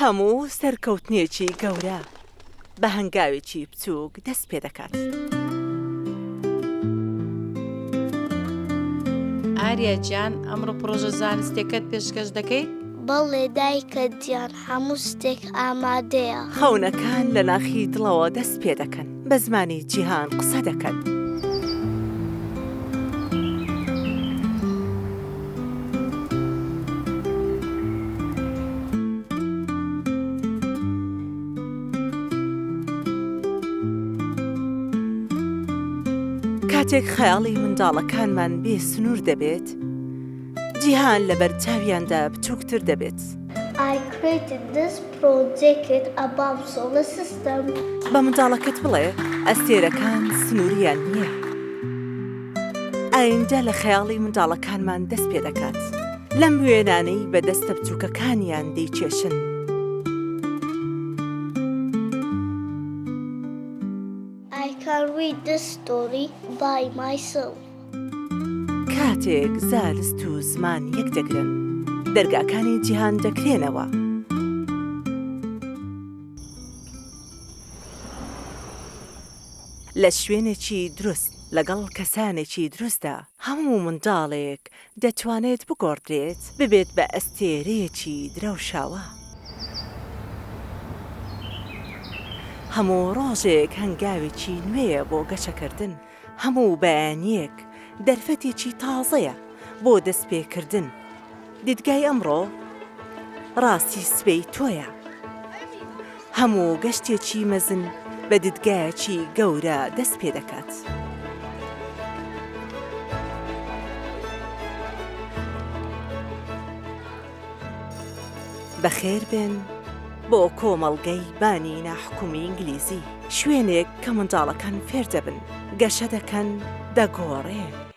هەموو سەرکەوتنێکی گەورە بە هەنگاوێکی بچووک دەست پێ دەکات. ئاریا گیان، ئەمڕۆ پرۆژە زانستیەکەت پێشکەش دەکەیت؟ بەڵێ دایکە گیان، هەموو شتێک ئامادەیە. خەونەکان لە ناخی دڵەوە دەست پێ دەکەن، بە زمانی جیهان قسە دەکەن. کاتێک خەیاڵی منداڵەکانمان بێ سنوور دەبێت، جیهان لە بەرچاویاندا بچووکتر دەبێت. I created this project about solar system. بە منداڵەکەت بڵێ ئەستێرەکان سنووریان نییە. ئایندە لە خەیاڵی منداڵەکانمان دەست پێ دەکات. لەم وێنانەی بە دەستە بچووکەکانیان دەیچێشن. I can read this story by myself. کاتێک زانست و زمان یەک دەگرن، دەرگاکانی جیهان دەکرێنەوە. لە شوێنێکی دروست لەگەڵ کەسانێکی دروستدا هەموو منداڵێک دەتوانێت بگۆڕدرێت ببێت بە ئەستێرەیەکی درەوشاوە. هەموو ڕۆژێک هەنگاوێکی نوێیە بۆ گەشەکردن. هەموو بەیانیەک دەرفەتێکی تازەیە بۆ دەستپێکردن. دیدگای ئەمڕۆ ڕاستی سبەی تۆیە. هەموو گەشتێکی مەزن بە دیدگایەکی گەورە دەست پێ دەکات. بەخێر بن بۆ کۆمەڵگەی بانی ناحکومی ئینگلیزی، شوێنێک کە منداڵەکان فێر دەبن، گەشە دەکەن، دەگۆڕێن.